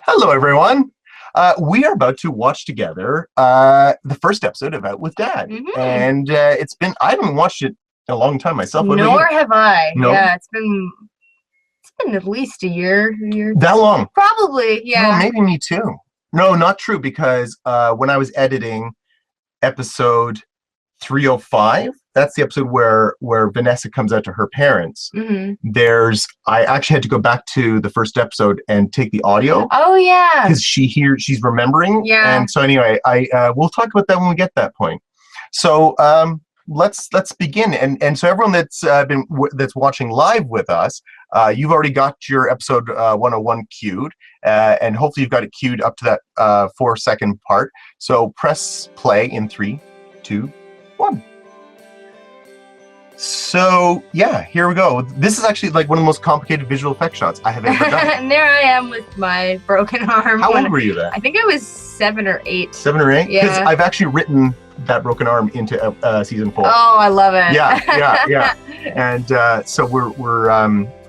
Hello, everyone. We are about to watch together the first episode of Out with Dad. And I haven't watched it in a long time myself. Nor have I. No? Yeah, it's been at least a year. That long? Probably, yeah. No, maybe me too. No, not true, because when I was editing episode 305, that's the episode where Vanessa comes out to her parents. I actually had to go back to the first episode and take the audio. Oh yeah, because she's remembering. Yeah. And so anyway, we'll talk about that when we get that point. So let's begin. And so everyone that's watching live with us, you've already got your episode 101 queued, and hopefully you've got it queued up to that 4-second part. So press play in 3, 2, 1. So yeah, here we go. This is actually like one of the most complicated visual effect shots I have ever done. And there I am with my broken arm. How old were you then? I think I was 7 or 8. 7 or 8? Yeah. Because I've actually written that broken arm into season 4. Oh, I love it. Yeah. And so we're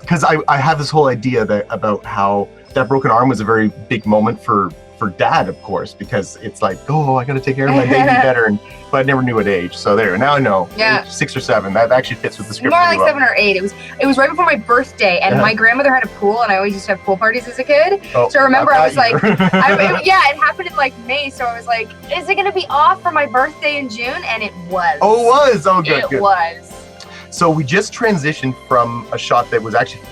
because I have this whole idea about how that broken arm was a very big moment for Dad, of course, because it's like, oh, I got to take care of my baby better, but I never knew what age. So there, now I know. Yeah. Age 6 or 7. That actually fits with the script. More like 7 or 8. It was right before my birthday, and my grandmother had a pool, and I always used to have pool parties as a kid. Oh, so I remember I was like, it happened in like May, so I was like, is it gonna be off for my birthday in June? And it was. Oh, it was. Oh, good. It was. So we just transitioned from a shot that was actually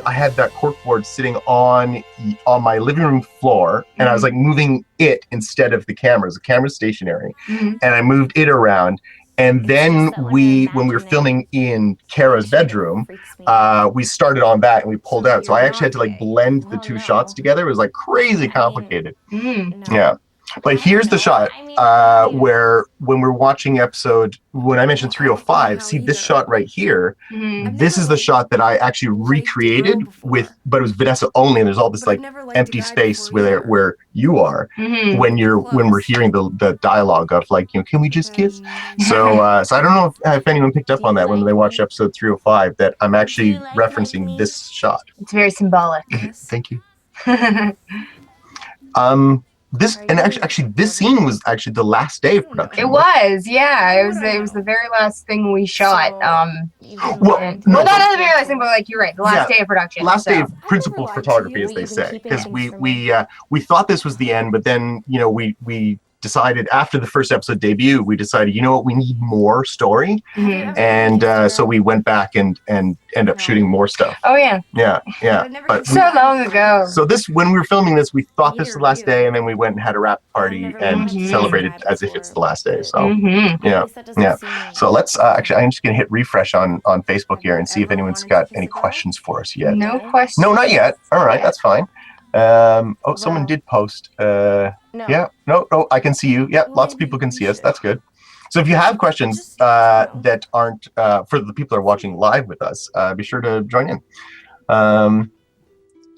I had that corkboard sitting on my living room floor, and I was like moving it instead of the cameras. The camera's stationary, and I moved it around. And then when we were filming in Kara's bedroom, we started on that and we pulled out. So I actually had to like blend the two shots together. It was like crazy complicated. Yeah. But here's the shot where when we're watching when I mentioned 305, see this shot right here, this is the shot that I actually recreated but it was Vanessa only, and there's all this like empty space where you are when we're hearing the dialogue of like, can we just kiss? So I don't know if anyone picked up on that when they watched episode 305, that I'm actually referencing this shot. It's very symbolic. Thank you. This scene was actually the last day of production. It was, yeah. It was the very last thing we shot. Not the very last thing, but like you're right, the last day of production. Last day of principal photography, as they say, because we thought this was the end, but then we decided after the first episode debut, we decided, we need more story, and so we went back and ended up shooting more stuff. Oh yeah. Yeah. But so long ago. So when we were filming this, we thought this was the last day, and then we went and had a wrap party and celebrated as if it's the last day. So yeah. So let's actually, I'm just gonna hit refresh on Facebook here and see if anyone's got any questions for us yet. No questions. No, not yet. All right, that's fine. Someone did post. Yeah, no, I can see you. Yeah, lots of people can see us. That's good. So if you have questions that aren't for the people that are watching live with us, be sure to join in.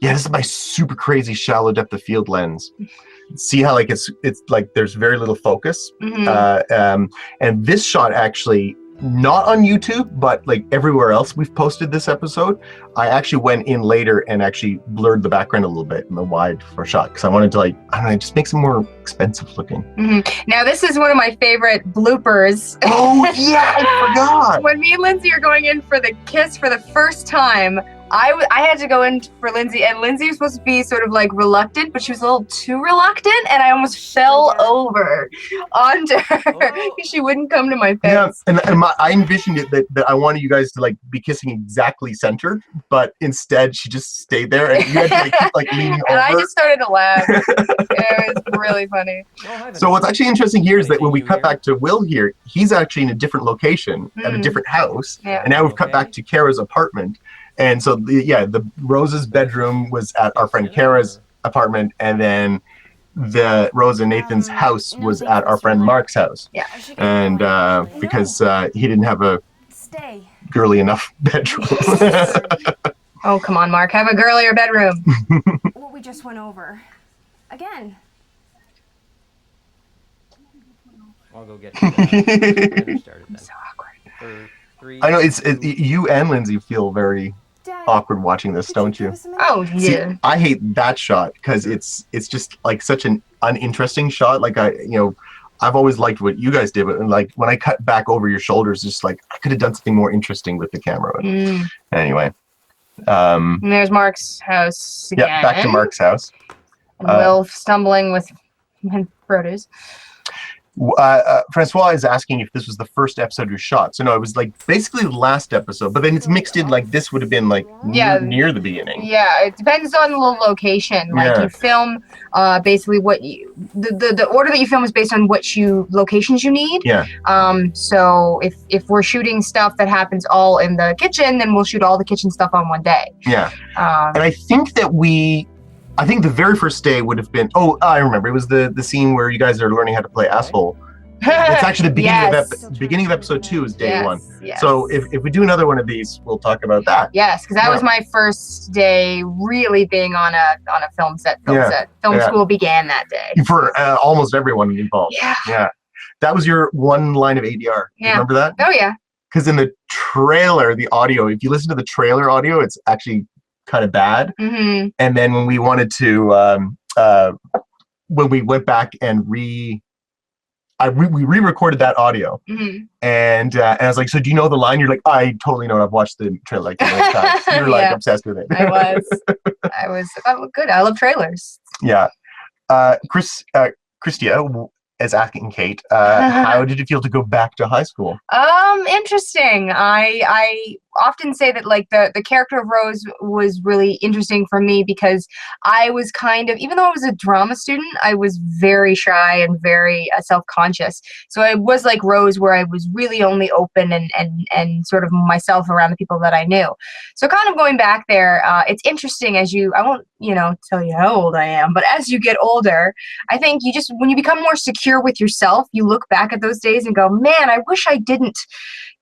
This is my super crazy shallow depth of field lens. See how like it's like there's very little focus. And this shot actually, not on YouTube, but like everywhere else we've posted this episode, I actually went in later and actually blurred the background a little bit in the wide for shot, because I wanted to just make some more expensive looking. Now this is one of my favorite bloopers. Oh yeah, I forgot. When me and Lindsay are going in for the kiss for the first time, I had to go in for Lindsay, and Lindsay was supposed to be sort of like reluctant, but she was a little too reluctant, and I almost fell over onto her because she wouldn't come to my face. Yeah, and I envisioned it that I wanted you guys to like be kissing exactly centered, but instead she just stayed there, and you had to keep like leaning over. And I just started to laugh. It was really funny. So what's actually interesting here is that when we cut back to Will here, he's actually in a different location at a different house, and now we've cut back to Kara's apartment. And so, the Rose's bedroom was at our friend Kara's apartment, and then the Rose and Nathan's house was at our friend Mark's house. Yeah. And because he didn't have a girly enough bedroom. Oh, come on, Mark. Have a girlier bedroom. What we just went over. Again. I'll go get it. So awkward. I know, you and Lindsay feel very awkward watching this, don't you? Oh See, yeah. I hate that shot because it's just like such an uninteresting shot. Like I've always liked what you guys did, but like when I cut back over your shoulders, just like I could have done something more interesting with the camera. Anyway, And there's Mark's house again. yeah, back to Mark's house. Will stumbling with produce. Francois is asking if this was the first episode you shot. So no, it was like basically the last episode, but then it's mixed in like this would have been like near the beginning. Yeah, it depends on the location. Like you film basically what you the order that you film is based on what locations you need. Yeah. So if we're shooting stuff that happens all in the kitchen, then we'll shoot all the kitchen stuff on one day. Yeah. And I think the very first day would have been. Oh, I remember. It was the scene where you guys are learning how to play asshole. It's actually the beginning of episode 2 is day 1. Yes. So if we do another one of these, we'll talk about that. Yes, because that was my first day really being on a film set. Film school began that day. For almost everyone involved. Yeah. That was your one line of ADR. Yeah. You remember that? Oh yeah. Because in the trailer, the audio, if you listen to the trailer audio, it's actually kind of bad. Mm-hmm. And then when we wanted to when we went back and we re-recorded that audio, and I was like, so do you know the line? You're like, I totally know it. I've watched the trailer like 10 times. You're like obsessed with it. I was good. I love trailers. Yeah. Christia is asking Kate, how did it feel to go back to high school? Interesting. I often say that like the character of Rose was really interesting for me because I was kind of, even though I was a drama student, I was very shy and very self-conscious. So I was like Rose, where I was really only open and sort of myself around the people that I knew. So kind of going back there, it's interesting I won't, tell you how old I am, but as you get older, I think when you become more secure with yourself, you look back at those days and go, man, I wish I didn't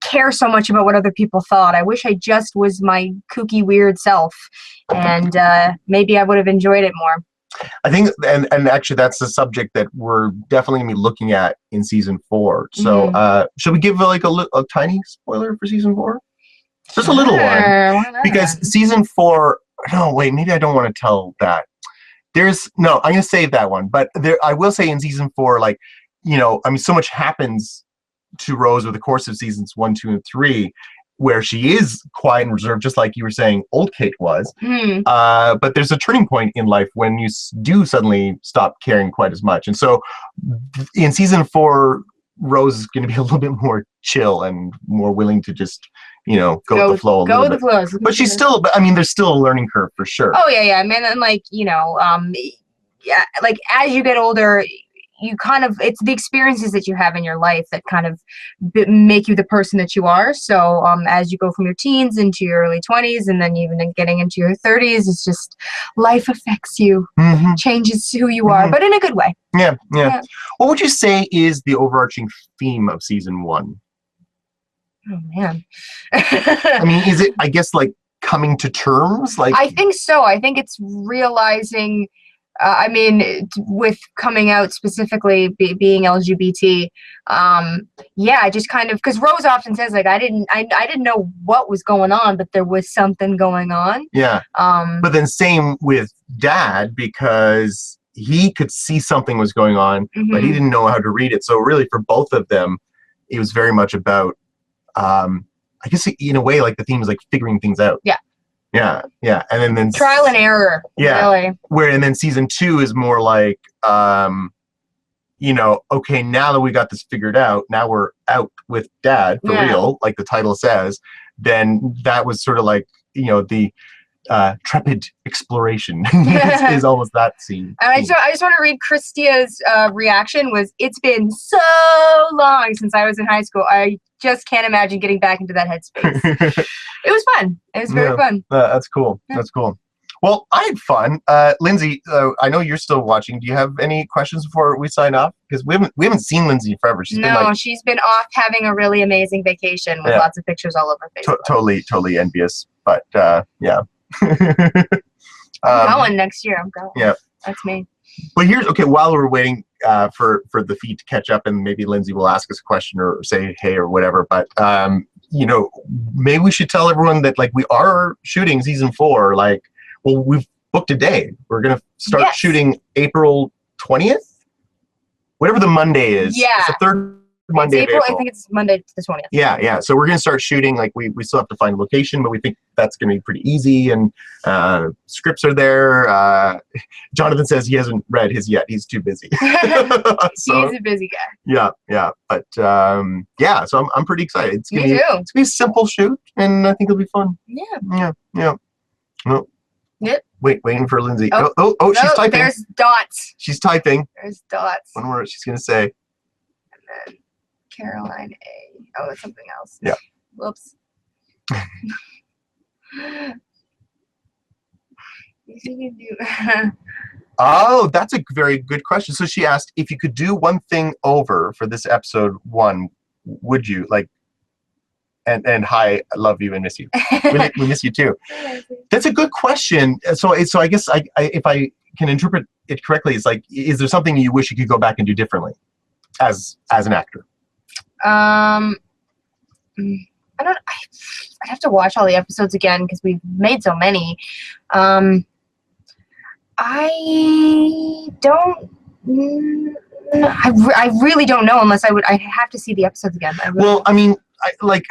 care so much about what other people thought. I wish I just was my kooky, weird self, and maybe I would have enjoyed it more. I think, and actually that's the subject that we're definitely going to be looking at in season 4. So should we give a tiny spoiler for season 4? Just a little one. Because season 4, no, wait, maybe I don't want to tell that. I'm going to save that one. But I will say in season 4, so much happens to Rose over the course of seasons 1, 2, and 3, where she is quiet and reserved, just like you were saying old Kate was. But there's a turning point in life when you do suddenly stop caring quite as much. And so in season 4, Rose is going to be a little bit more chill and more willing to just, go with the flow a little bit. Flow. But she's still, there's still a learning curve for sure. Oh, yeah. Man, and as you get older, you kind of, it's the experiences that you have in your life that kind of make you the person that you are. So as you go from your teens into your early 20s and then even getting into your 30s, it's just life affects you, changes who you are, but in a good way. Yeah. What would you say is the overarching theme of season 1? Oh, man. Is it, I guess, like coming to terms? I think so. I think it's realizing, with coming out specifically, being LGBT, I just kind of, because Rose often says, like, I didn't know what was going on, but there was something going on. Yeah. But then same with Dad, because he could see something was going on, but he didn't know how to read it. So really for both of them, it was very much about, I guess in a way, like the theme is like figuring things out. Yeah. And then trial and error. Yeah. Really. And then season 2 is more like, okay, now that we got this figured out, now we're out with Dad for real, like the title says. Then that was sort of like, the trepid exploration is almost that scene. And I just want to read Christia's reaction was, it's been so long since I was in high school. I just can't imagine getting back into that headspace. It was fun. It was very fun. That's cool. Yeah. That's cool. Well, I had fun. Lindsay, I know you're still watching. Do you have any questions before we sign off? Because we haven't seen Lindsay forever. She's been off having a really amazing vacation with lots of pictures all over Facebook. Totally envious. But yeah. I'm going next year. I'm going. Yeah. That's me. But while we're waiting for the feed to catch up, and maybe Lindsay will ask us a question or say hey or whatever. But maybe we should tell everyone that like we are shooting season 4. Like, well, we've booked a day. We're gonna start shooting April 20th, whatever the Monday is. Yeah, it's the third Monday of April. I think it's Monday the 20th. Yeah. So we're gonna start shooting. Like we still have to find a location, but we think that's gonna be pretty easy. And scripts are there. Jonathan says he hasn't read his yet. He's too busy. He's a busy guy. Yeah. But so I'm pretty excited. It's gonna be a simple shoot, and I think it'll be fun. Yeah. Oh. Yep. Waiting for Lindsay. Oh, she's typing. There's dots. She's typing. There's dots. One word she's gonna say. And then Caroline A. Oh, it's something else. Yeah. Whoops. Oh, that's a very good question. So she asked, if you could do one thing over for this episode 1, would you? Like, and hi, I love you and miss you. We miss you too. That's a good question. So I guess if I can interpret it correctly, it's like, is there something you wish you could go back and do differently as an actor? I don't. I'd have to watch all the episodes again because we've made so many. I don't. I really don't know unless I'd have to see the episodes again. Well, I mean, like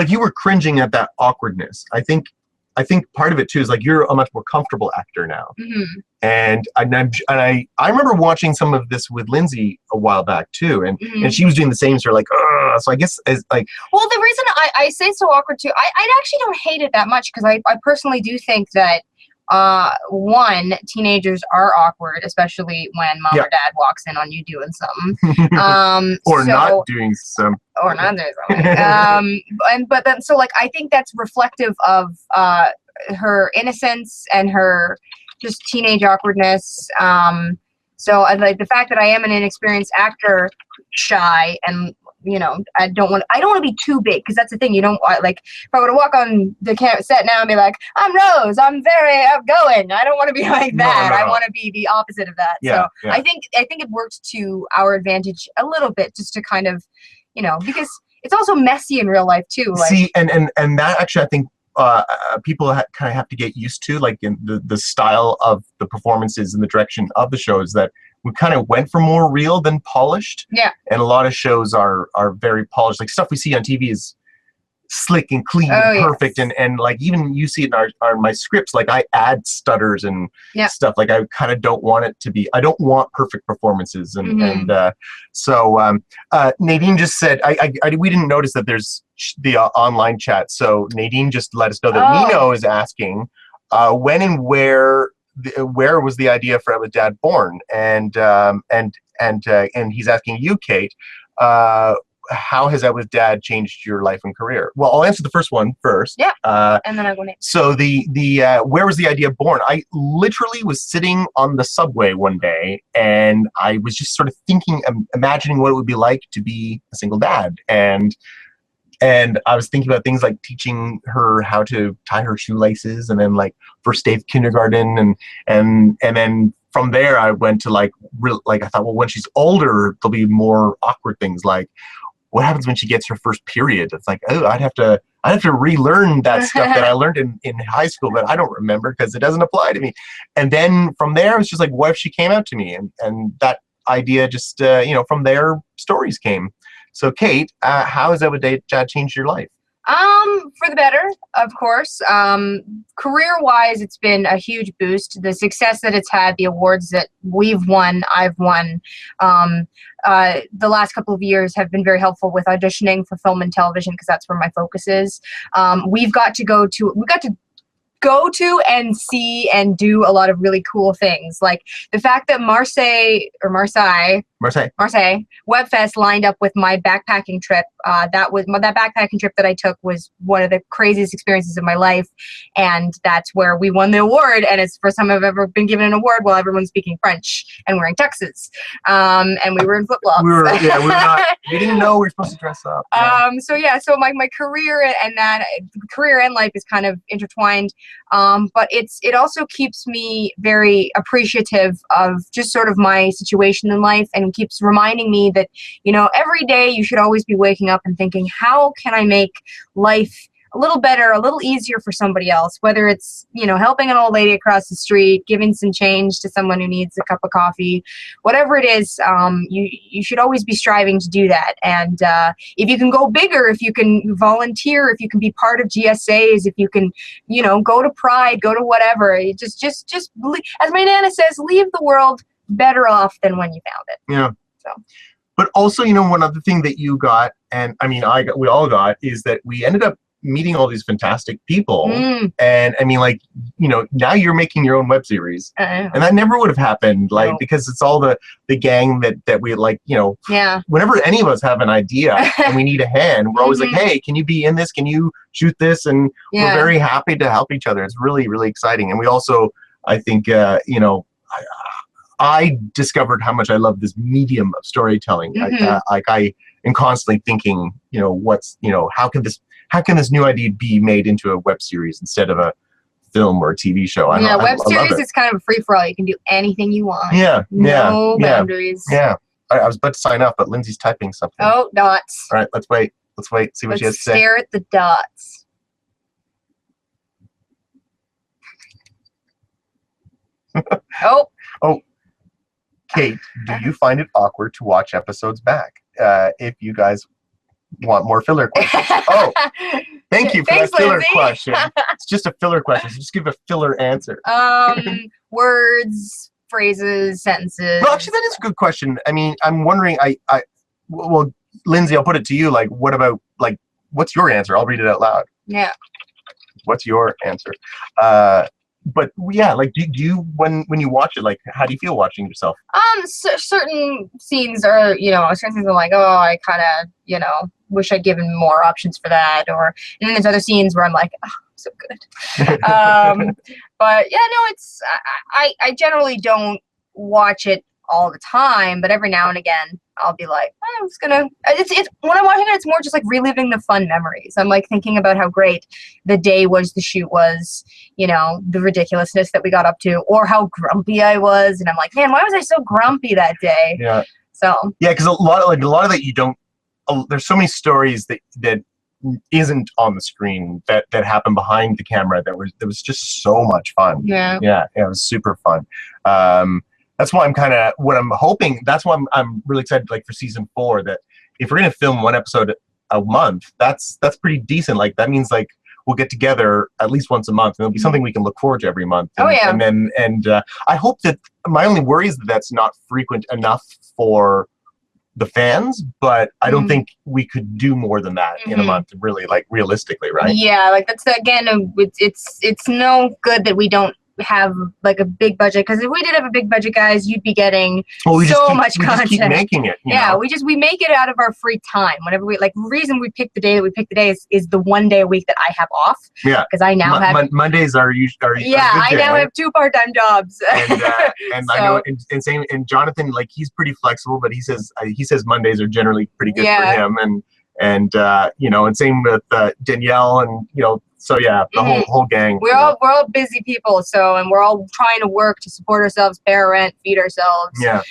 you were cringing at that awkwardness. I think part of it too is like you're a much more comfortable actor now. Mm-hmm. And I remember watching some of this with Lindsay a while back too, and she was doing the same sort of like, ugh. So I guess as like. Well, the reason I say so awkward too, I actually don't hate it that much because I personally do think that teenagers are awkward, especially when mom or dad walks in on you doing something. Or not doing something. Or not doing something. But then, so like, I think that's reflective of her innocence and her just teenage awkwardness. So like the fact that I am an inexperienced actor, shy, and I don't want to be too big because that's the thing. You don't like if I were to walk on the set now and be like, I'm Rose, I'm very outgoing. I don't want to be like that. No. I want to be the opposite of that. Yeah, so I think it works to our advantage a little bit just to kind of, because it's also messy in real life too. Like, see, and that actually I think people kind of have to get used to, like in the style of the performances and the direction of the shows that. We kind of went for more real than polished. Yeah. And a lot of shows are very polished. Like stuff we see on TV is slick and clean and perfect. Yes. And like even you see it in my scripts, like I add stutters and stuff. Like I kind of don't want it to be, I don't want perfect performances. And so Nadine just said, we didn't notice that there's the online chat. So Nadine just let us know that Nino is asking when and where was the idea for With Dad born? And he's asking you, Kate, how has With Dad changed your life and career? Well, I'll answer the first one first. Yeah. And then I'll go next. So the where was the idea born? I literally was sitting on the subway one day and I was just sort of thinking, imagining what it would be like to be a single dad. And I was thinking about things like teaching her how to tie her shoelaces, and then like first day of kindergarten, and then from there I went to like I thought, well, when she's older, there'll be more awkward things like what happens when she gets her first period. It's like, oh, I'd have to relearn that stuff that I learned in high school that I don't remember because it doesn't apply to me. And then from there, it was just like, what if she came out to me? And that idea just from there stories came. So, Kate, how has With Dad changed your life? For the better, of course. Career-wise, it's been a huge boost. The success that it's had, the awards that I've won, the last couple of years have been very helpful with auditioning for film and television because that's where my focus is. We got to go to and see and do a lot of really cool things. Like the fact that Marseille Webfest lined up with my backpacking trip. That backpacking trip that I took was one of the craziest experiences of my life. And that's where we won the award. And it's the first time I've ever been given an award while everyone's speaking French and wearing tuxes. And we were in flip-flops. We didn't know we were supposed to dress up. Yeah. So my career and life is kind of intertwined. But it also keeps me very appreciative of just sort of my situation in life, and keeps reminding me that, you know, every day you should always be waking up and thinking, how can I make life a little better, a little easier for somebody else, whether it's, you know, helping an old lady across the street, giving some change to someone who needs a cup of coffee, whatever it is. You should always be striving to do that. And if you can go bigger, if you can volunteer, if you can be part of GSAs, if you can, you know, go to Pride, go to whatever, just as my Nana says, leave the world better off than when you found it. Yeah. So. But also, you know, one other thing that you got, and I mean, we all got, is that we ended up meeting all these fantastic people. And I mean, like, you know, now you're making your own web series, and that never would have happened, like, because it's all the gang that we, like, you know, whenever any of us have an idea and we need a hand, we're always like, hey, can you be in this, can you shoot this? And we're very happy to help each other. It's really, really exciting. And we also, I think, you know, I discovered how much I love this medium of storytelling. I am constantly thinking, you know, how can this new idea be made into a web series instead of a film or a TV show? Web series is kind of a free for all. You can do anything you want. No boundaries. Yeah. I was about to sign up, but Lindsay's typing something. Oh, dots. All right, let's wait. See what she has to say. Stare at the dots. Oh. Kate, do you find it awkward to watch episodes back? If you guys want more filler questions. Oh, thank you for that filler Lindsay. question. It's just a filler question, so just give a filler answer. Words, phrases, sentences. Well, actually, that is a good question. I mean, I'm wondering, well, Lindsay, I'll put it to you, like, what about, like, what's your answer? I'll read it out loud. Yeah. What's your answer? But yeah, like, do you when you watch it, like, how do you feel watching yourself? Certain scenes are, you know, certain scenes are like, oh, I kind of, you know, wish I'd given more options for that, and then there's other scenes where I'm like, oh, so good. But yeah, no, it's I generally don't watch it all the time, but every now and again I'll be like, I'm just gonna, it's when I'm watching it, it's more just like reliving the fun memories. I'm like thinking about how great the day was, the shoot was, you know, the ridiculousness that we got up to, or how grumpy I was, and I'm like, man, why was I so grumpy that day? Yeah. So yeah, because a lot of that you don't, there's so many stories that isn't on the screen that happen behind the camera that was just so much fun. Yeah, it was super fun. That's why I'm hoping, that's why I'm really excited, like, for season 4, that if we're going to film one episode a month, that's pretty decent. Like, that means, like, we'll get together at least once a month, and it'll be something we can look forward to every month. And, And I hope that, my only worry is that that's not frequent enough for the fans, but I don't think we could do more than that in a month, really, like, realistically, right? Yeah, like, that's, again, it's no good that we don't have, like, a big budget, because if we did have a big budget, guys, you'd be getting much content. Just keep making it. You know? we make it out of our free time. Whenever we, like, the reason we pick the day that we pick today is the one day a week that I have off. Yeah, because I now have Mondays are usually I now have 2 part-time jobs. And so, I know, and Jonathan, like, he's pretty flexible, but he says Mondays are generally pretty good for him, and you know, and same with Danielle, and, you know. So yeah, the whole gang. We're all busy people, and we're all trying to work to support ourselves, pay our rent, feed ourselves. Yeah.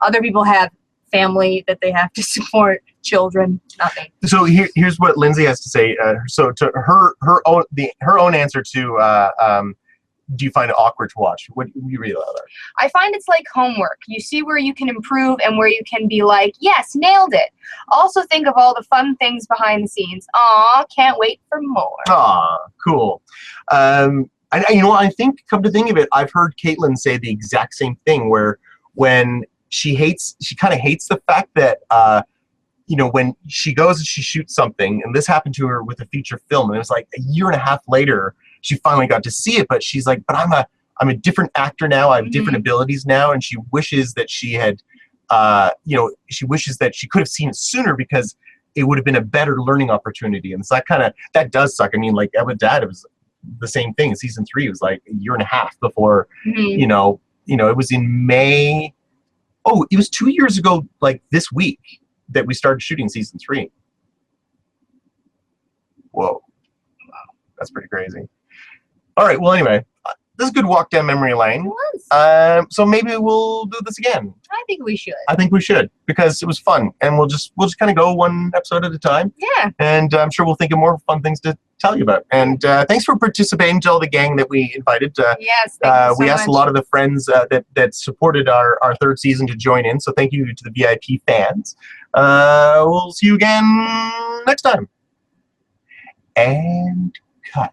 Other people have family that they have to support, children, not me. So here's what Lindsay has to say. So to her own answer to do you find it awkward to watch? What do you read about that? I find it's like homework. You see where you can improve and where you can be like, yes, nailed it. Also think of all the fun things behind the scenes. Aw, can't wait for more. Aw, cool. And you know, I think, come to think of it, I've heard Caitlin say the exact same thing, where when she kind of hates the fact that, you know, when she goes and she shoots something, and this happened to her with a feature film, and it was like a year and a half later, she finally got to see it, but she's like, but I'm a different actor now. I have different abilities now. And she wishes that she had, you know, she wishes that she could have seen it sooner, because it would have been a better learning opportunity. And so that does suck. I mean, like, with Dad, it was the same thing. Season 3 was like a year and a half before, you know, it was in May. Oh, it was 2 years ago, like this week, that we started shooting season 3. Whoa. Wow. That's pretty crazy. All right. Well, anyway, this is a good walk down memory lane. It was. So maybe we'll do this again. I think we should. I think we should because it was fun, and we'll just kind of go one episode at a time. Yeah. And I'm sure we'll think of more fun things to tell you about. And thanks for participating to all the gang that we invited. Yes. Thank you so we asked much. a lot of the friends that supported our third season to join in. So thank you to the VIP fans. We'll see you again next time. And cut.